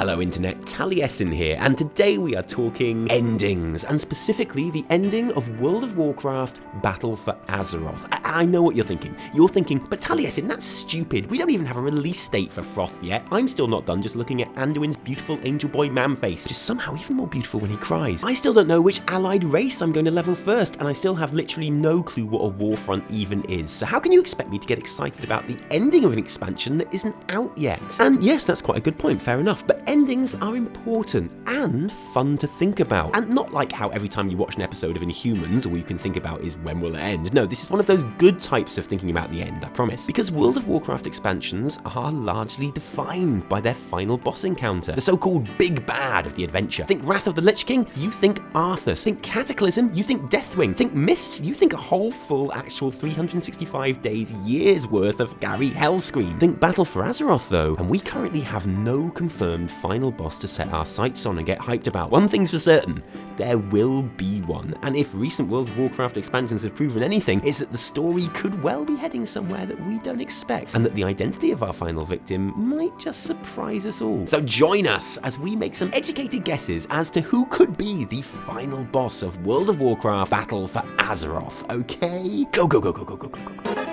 Hello Internet, Taliesin here, and today we are talking endings, and specifically the ending of World of Warcraft Battle for Azeroth. I know what you're thinking. You're thinking, but Taliesin, that's stupid. We don't even have a release date for Froth yet. I'm still not done just looking at Anduin's beautiful angel boy man face, which is somehow even more beautiful when he cries. I still don't know which allied race I'm going to level first, and I still have literally no clue what a warfront even is. So how can you expect me to get excited about the ending of an expansion that isn't out yet? And yes, that's quite a good point, fair enough, but endings are important and fun to think about. And not like how every time you watch an episode of Inhumans, all you can think about is when will it end. No, this is one of those good types of thinking about the end, I promise. Because World of Warcraft expansions are largely defined by their final boss encounter, the so-called big bad of the adventure. Think Wrath of the Lich King, you think Arthas. Think Cataclysm, you think Deathwing. Think Mists, you think a whole full actual 365 days, years worth of Gary Hellscream. Think Battle for Azeroth though, and we currently have no confirmed final boss to set our sights on and get hyped about. One thing's for certain, there will be one. And if recent World of Warcraft expansions have proven anything, it's that the story could well be heading somewhere that we don't expect, and that the identity of our final victim might just surprise us all. So join us as we make some educated guesses as to who could be the final boss of World of Warcraft Battle for Azeroth, okay? Go, go, go, go, go, go, go, go, go.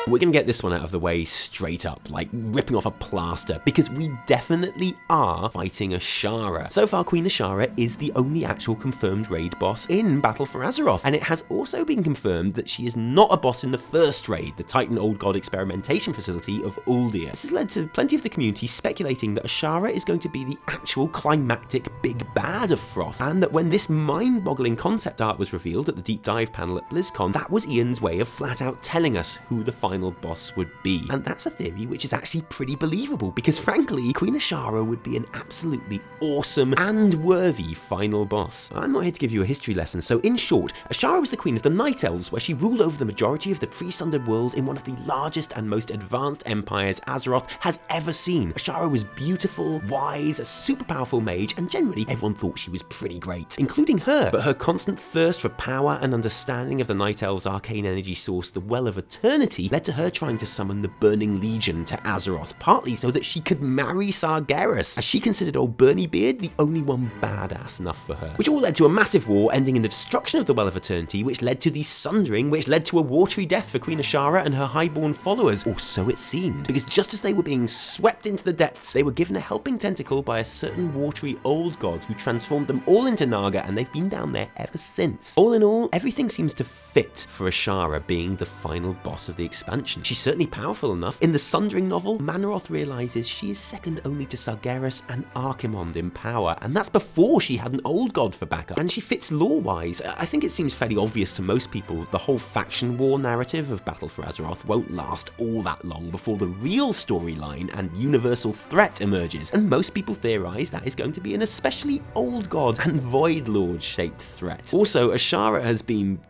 We're going to get this one out of the way straight up, like ripping off a plaster, because we definitely are fighting Azshara. So far, Queen Azshara is the only actual confirmed raid boss in Battle for Azeroth, and it has also been confirmed that she is not a boss in the first raid, the Titan Old God experimentation facility of Uldir. This has led to plenty of the community speculating that Azshara is going to be the actual climactic big bad of Froth, and that when this mind-boggling concept art was revealed at the deep dive panel at BlizzCon, that was Ian's way of flat out telling us who the final boss would be. And that's a theory which is actually pretty believable, because frankly, Queen Azshara would be an absolutely awesome and worthy final boss. I'm not here to give you a history lesson, so in short, Azshara was the queen of the Night Elves, where she ruled over the majority of the pre-sundered world in one of the largest and most advanced empires Azeroth has ever seen. Azshara was beautiful, wise, a super powerful mage, and generally everyone thought she was pretty great, including her. But her constant thirst for power and understanding of the Night Elves' arcane energy source, the Well of Eternity, led to her trying to summon the Burning Legion to Azeroth, partly so that she could marry Sargeras, as she considered old Bernie Beard the only one badass enough for her. Which all led to a massive war ending in the destruction of the Well of Eternity, which led to the Sundering, which led to a watery death for Queen Azshara and her highborn followers, or so it seemed. Because just as they were being swept into the depths, they were given a helping tentacle by a certain watery old god who transformed them all into Naga, and they've been down there ever since. All in all, everything seems to fit for Azshara being the final boss of the expansion. She's certainly powerful enough. In the Sundering novel, Manoroth realizes she is second only to Sargeras and Archimonde in power, and that's before she had an old god for backup. And she fits lore-wise. I think it seems fairly obvious to most people the whole faction war narrative of Battle for Azeroth won't last all that long before the real storyline and universal threat emerges, and most people theorize that is going to be an especially old god and void lord shaped threat. Also, Azshara has been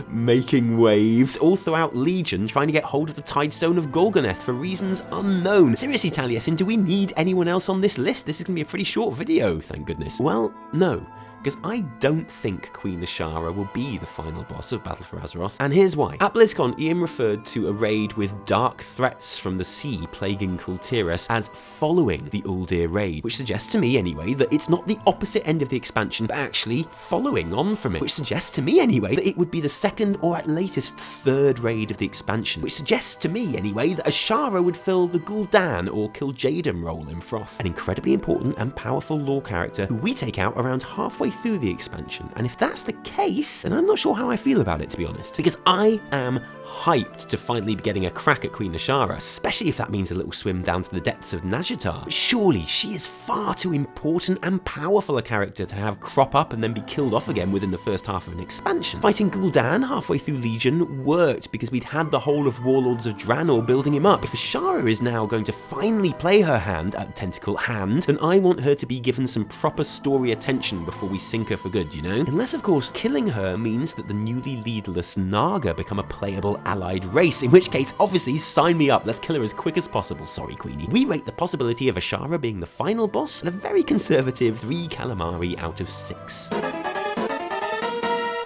making waves all throughout Legion, trying to get hold of the Tidestone of Golgoneth for reasons unknown. Seriously, Taliesin, do we need anyone else on this list? This is going to be a pretty short video, thank goodness. Well, no. Because I don't think Queen Azshara will be the final boss of Battle for Azeroth, and here's why. At BlizzCon, Ian referred to a raid with dark threats from the sea plaguing Kul'tiras as following the Uldir raid, which suggests to me anyway that it's not the opposite end of the expansion, but actually following on from it, which suggests to me anyway that it would be the second or at latest third raid of the expansion, which suggests to me anyway that Azshara would fill the Gul'dan or Kil'jaeden role in Froth, an incredibly important and powerful lore character who we take out around halfway through the expansion. And if that's the case, then I'm not sure how I feel about it, to be honest, because I am hyped to finally be getting a crack at Queen Azshara, especially if that means a little swim down to the depths of Nazjatar. But surely she is far too important and powerful a character to have crop up and then be killed off again within the first half of an expansion. Fighting Gul'dan halfway through Legion worked because we'd had the whole of Warlords of Draenor building him up. If Azshara is now going to finally play her hand at Tentacle Hand, then I want her to be given some proper story attention before we sink her for good, you know? Unless, of course, killing her means that the newly leaderless Naga become a playable allied race, in which case, obviously, sign me up. Let's kill her as quick as possible. Sorry, Queenie. We rate the possibility of Azshara being the final boss at a very conservative 3 calamari out of 6.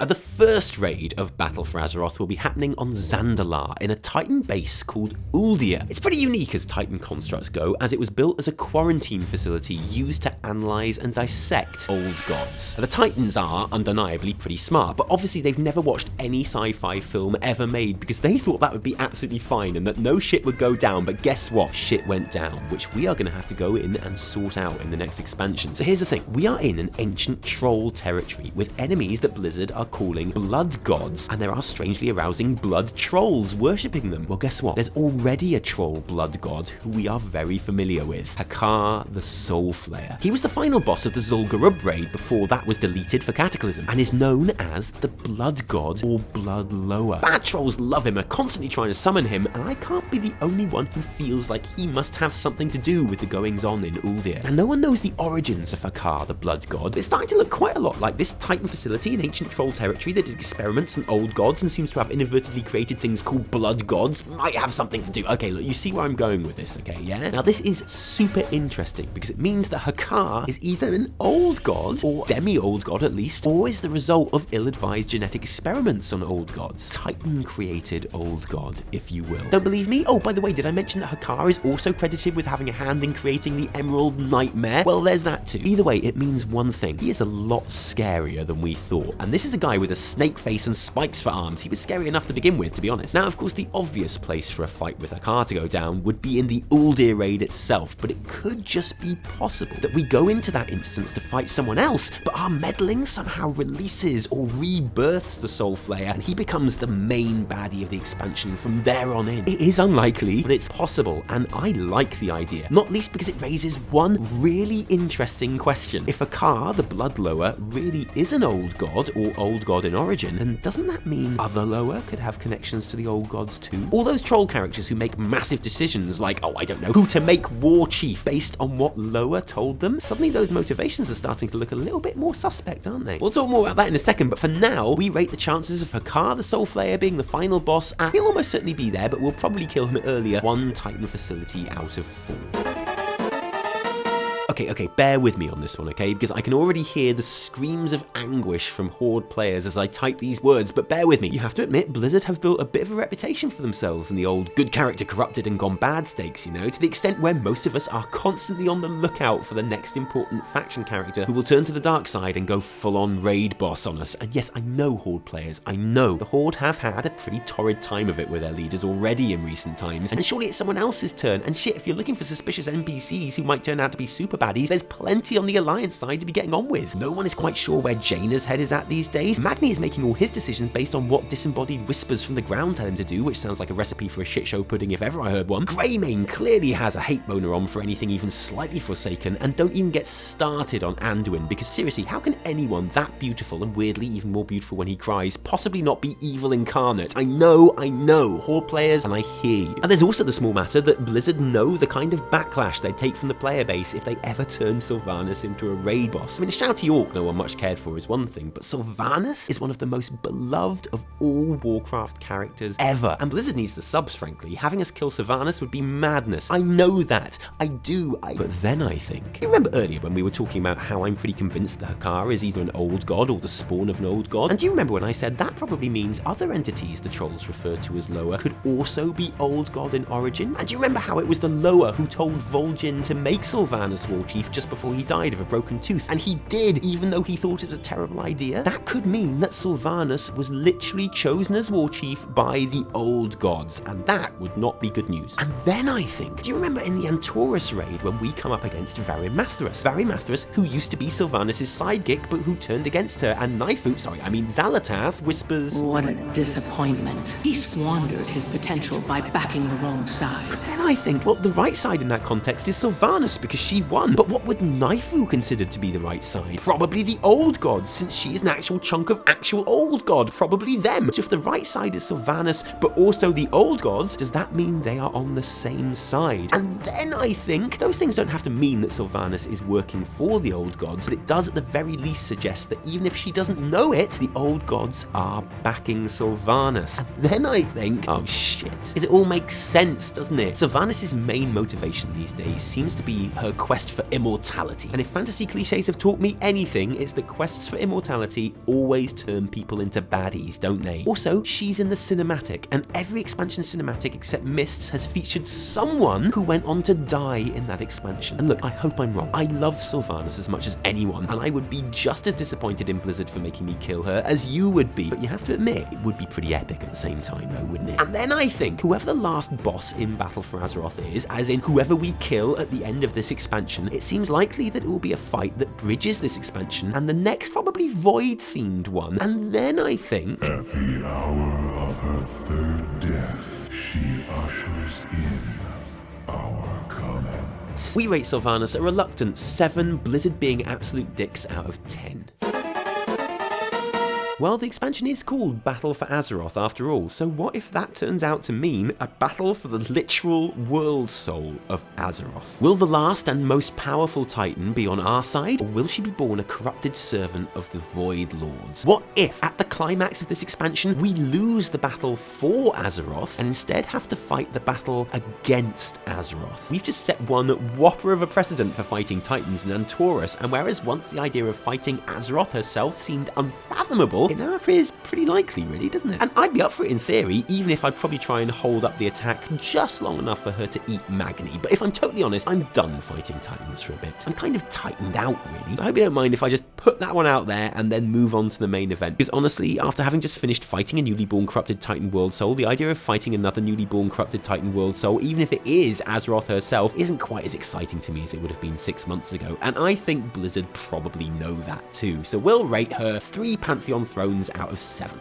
The first raid of Battle for Azeroth will be happening on Zandalar in a Titan base called Uldir. It's pretty unique as Titan constructs go, as it was built as a quarantine facility used to analyze and dissect old gods. The Titans are undeniably pretty smart, but obviously they've never watched any sci-fi film ever made because they thought that would be absolutely fine and that no shit would go down, but guess what? Shit went down, which we are going to have to go in and sort out in the next expansion. So here's the thing, we are in an ancient troll territory with enemies that Blizzard are calling blood gods, and there are strangely arousing blood trolls worshipping them. Well, guess what? There's already a troll blood god who we are very familiar with, Hakkar The Soulflayer. He was the final boss of the Zul'Gurub raid before that was deleted for Cataclysm, and is known as the blood god or blood lower. Bad trolls love him, are constantly trying to summon him, and I can't be the only one who feels like he must have something to do with the goings on in Uldir. And no one knows the origins of Hakkar the blood god, but it's starting to look quite a lot like this Titan facility in ancient troll territory that did experiments on old gods and seems to have inadvertently created things called blood gods. Might have something to do. Okay, look, you see where I'm going with this, okay, yeah? Now this is super interesting because it means that Hakkar is either an old god, or demi-old god at least, or is the result of ill-advised genetic experiments on old gods. Titan-created old god, if you will. Don't believe me? Oh, by the way, did I mention that Hakkar is also credited with having a hand in creating the Emerald Nightmare? Well, there's that too. Either way, it means one thing. He is a lot scarier than we thought. And this is a guy with a snake face and spikes for arms. He was scary enough to begin with, to be honest. Now, of course, the obvious place for a fight with Hakkar to go down would be in the Uldir raid itself, but it could just be possible that we go into that instance to fight someone else, but our meddling somehow releases or rebirths the Soulflayer, and he becomes the main baddie of the expansion from there on in. It is unlikely, but it's possible, and I like the idea, not least because it raises one really interesting question. If Hakkar, the blood lower, really is an old god, or old god in origin, then doesn't that mean other lower could have connections to the old gods too? All those troll characters who make massive decisions like, oh, I don't know, who to make war chief based on what lower told them, suddenly those motivations are starting to look a little bit more suspect, aren't they? We'll talk more about that in a second, but for now, we rate the chances of Hakkar the Soulflayer being the final boss, and he'll almost certainly be there, but we'll probably kill him earlier, 1 Titan facility out of 4. Okay, bear with me on this one, okay? Because I can already hear the screams of anguish from Horde players as I type these words, but bear with me. You have to admit, Blizzard have built a bit of a reputation for themselves in the old good character corrupted and gone bad stakes, you know, to the extent where most of us are constantly on the lookout for the next important faction character who will turn to the dark side and go full-on raid boss on us. And yes, I know Horde players, I know. The Horde have had a pretty torrid time of it with their leaders already in recent times, and surely it's someone else's turn. And shit, if you're looking for suspicious NPCs who might turn out to be super baddies, there's plenty on the Alliance side to be getting on with. No one is quite sure where Jaina's head is at these days. Magni is making all his decisions based on what disembodied whispers from the ground tell him to do, which sounds like a recipe for a shitshow pudding if ever I heard one. Greymane clearly has a hate boner on for anything even slightly Forsaken, and don't even get started on Anduin, because seriously, how can anyone that beautiful, and weirdly even more beautiful when he cries, possibly not be evil incarnate? I know, Horde players, and I hear you. And there's also the small matter that Blizzard know the kind of backlash they'd take from the player base if they ever turn Sylvanas into a raid boss. I mean, a shouty orc no one much cared for is one thing, but Sylvanas is one of the most beloved of all Warcraft characters ever. And Blizzard needs the subs, frankly. Having us kill Sylvanas would be madness. I know that. I do. But then I think... You remember earlier when we were talking about how I'm pretty convinced that Hakkar is either an old god or the spawn of an old god? And do you remember when I said that probably means other entities the trolls refer to as lower could also be old god in origin? And do you remember how it was the lower who told Vol'jin to make Sylvanas war chief just before he died of a broken tooth? And he did, even though he thought it was a terrible idea. That could mean that Sylvanas was literally chosen as war chief by the old gods, and that would not be good news. And then I think, do you remember in the Antorus raid when we come up against Varimathras? Varimathras, who used to be Sylvanas' sidekick, but who turned against her, and Xal'atath whispers, "What a disappointment. He squandered his potential by backing the wrong side." And I think, well, the right side in that context is Sylvanas, because she won. But what would Naifu consider to be the right side? Probably the old god, since she is an actual chunk of actual old god. Probably them. So if the right side is Sylvanas, but also the old gods, does that mean they are on the same side? And then I think, those things don't have to mean that Sylvanas is working for the old gods, but it does at the very least suggest that even if she doesn't know it, the old gods are backing Sylvanas. And then I think, oh shit. It all makes sense, doesn't it? Sylvanas' main motivation these days seems to be her quest for for immortality. And if fantasy cliches have taught me anything, it's that quests for immortality always turn people into baddies, don't they? Also, she's in the cinematic, and every expansion cinematic except Mists has featured someone who went on to die in that expansion. And look, I hope I'm wrong. I love Sylvanas as much as anyone, and I would be just as disappointed in Blizzard for making me kill her as you would be. But you have to admit, it would be pretty epic at the same time though, wouldn't it? And then I think whoever the last boss in Battle for Azeroth is, as in whoever we kill at the end of this expansion, it seems likely that it will be a fight that bridges this expansion and the next probably Void-themed one. And then I think... At the hour of her third death, she ushers in our comment. We rate Sylvanas a reluctant 7, Blizzard being absolute dicks out of 10. Well, the expansion is called Battle for Azeroth after all, so what if that turns out to mean a battle for the literal world soul of Azeroth? Will the last and most powerful Titan be on our side, or will she be born a corrupted servant of the Void Lords? What if, at the climax of this expansion, we lose the battle for Azeroth and instead have to fight the battle against Azeroth? We've just set one whopper of a precedent for fighting Titans in Antorus, and whereas once the idea of fighting Azeroth herself seemed unfathomable, it now appears pretty likely, really, doesn't it? And I'd be up for it in theory, even if I'd probably try and hold up the attack just long enough for her to eat Magni. But if I'm totally honest, I'm done fighting Titans for a bit. I'm kind of tightened out, really. So I hope you don't mind if I just put that one out there and then move on to the main event. Because honestly, after having just finished fighting a newly born corrupted Titan World Soul, the idea of fighting another newly born corrupted Titan World Soul, even if it is Azeroth herself, isn't quite as exciting to me as it would have been 6 months ago. And I think Blizzard probably know that too. So we'll rate her 3 Pantheon Thrones out of 7.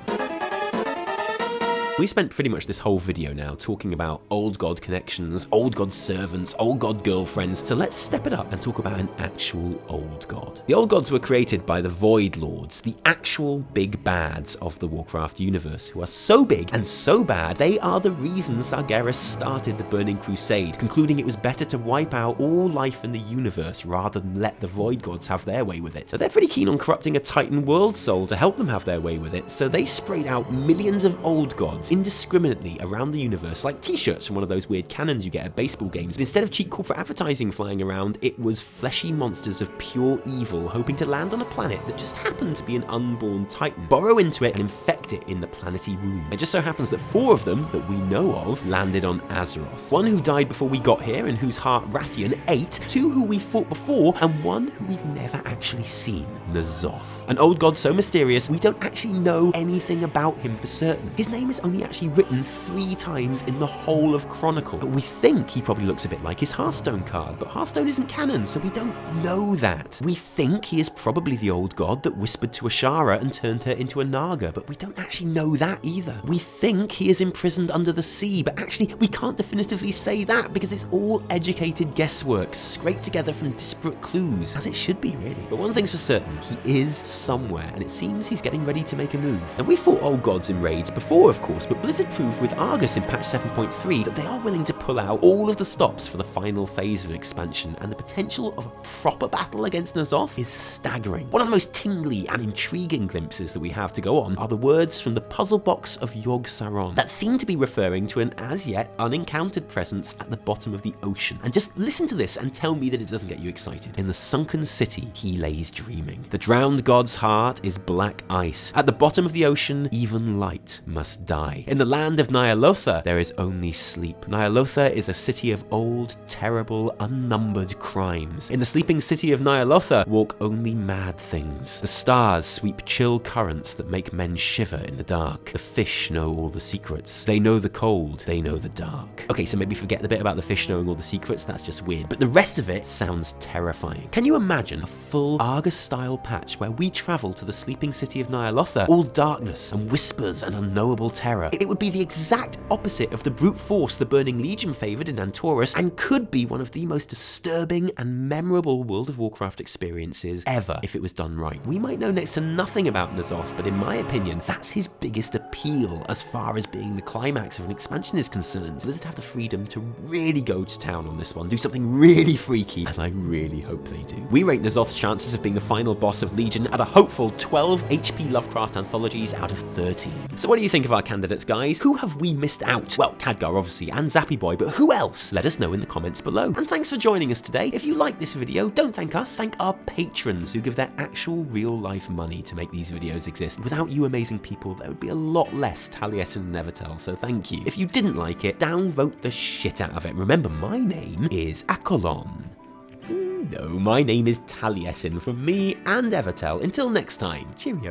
We spent pretty much this whole video now talking about old god connections, old god servants, old god girlfriends, so let's step it up and talk about an actual old god. The old gods were created by the Void Lords, the actual big bads of the Warcraft universe, who are so big and so bad, they are the reason Sargeras started the Burning Crusade, concluding it was better to wipe out all life in the universe rather than let the Void Gods have their way with it. So they're pretty keen on corrupting a Titan world soul to help them have their way with it, so they sprayed out millions of old gods indiscriminately around the universe, like t-shirts from one of those weird cannons you get at baseball games. But instead of cheap corporate advertising flying around, it was fleshy monsters of pure evil hoping to land on a planet that just happened to be an unborn Titan, burrow into it and infect it in the planetary womb. It just so happens that 4 of them that we know of landed on Azeroth. 1 who died before we got here and whose heart Rathian ate, 2 who we fought before, and 1 who we've never actually seen, N'Zoth. An old god so mysterious we don't actually know anything about him for certain. His name is only actually written 3 times in the whole of Chronicle. But we think he probably looks a bit like his Hearthstone card, but Hearthstone isn't canon, so we don't know that. We think he is probably the old god that whispered to Azshara and turned her into a Naga, but we don't actually know that either. We think he is imprisoned under the sea, but actually we can't definitively say that because it's all educated guesswork scraped together from disparate clues, as it should be really. But one thing's for certain, he is somewhere, and it seems he's getting ready to make a move. And we fought old gods in raids before, of course, but Blizzard proved with Argus in patch 7.3 that they are willing to pull out all of the stops for the final phase of expansion, and the potential of a proper battle against N'Zoth is staggering. One of the most tingly and intriguing glimpses that we have to go on are the words from the puzzle box of Yogg-Saron that seem to be referring to an as yet unencountered presence at the bottom of the ocean. And just listen to this and tell me that it doesn't get you excited. In the sunken city, he lays dreaming. The drowned god's heart is black ice. At the bottom of the ocean, even light must die. In the land of Ny'alotha, there is only sleep. Ny'alotha is a city of old, terrible, unnumbered crimes. In the sleeping city of Ny'alotha walk only mad things. The stars sweep chill currents that make men shiver in the dark. The fish know all the secrets. They know the cold. They know the dark. Okay, so maybe forget the bit about the fish knowing all the secrets, that's just weird. But the rest of it sounds terrifying. Can you imagine a full Argus-style patch where we travel to the sleeping city of Ny'alotha, all darkness and whispers and unknowable terror? It would be the exact opposite of the brute force the Burning Legion favoured in Antorus, and could be one of the most disturbing and memorable World of Warcraft experiences ever if it was done right. We might know next to nothing about N'Zoth, but in my opinion, that's his biggest appeal as far as being the climax of an expansion is concerned. Blizzard have the freedom to really go to town on this one, do something really freaky, and I really hope they do. We rate N'Zoth's chances of being the final boss of Legion at a hopeful 12 HP Lovecraft anthologies out of 13. So what do you think of our candidate candidates, guys. Who have we missed out? Well, Khadgar, obviously, and Zappy Boy, but who else? Let us know in the comments below. And thanks for joining us today. If you like this video, don't thank us, thank our patrons who give their actual real-life money to make these videos exist. Without you amazing people, there would be a lot less Taliesin and Evitel, so thank you. If you didn't like it, downvote the shit out of it. Remember, my name is Akolon. No, my name is Taliesin from me and Evitel. Until next time, cheerio.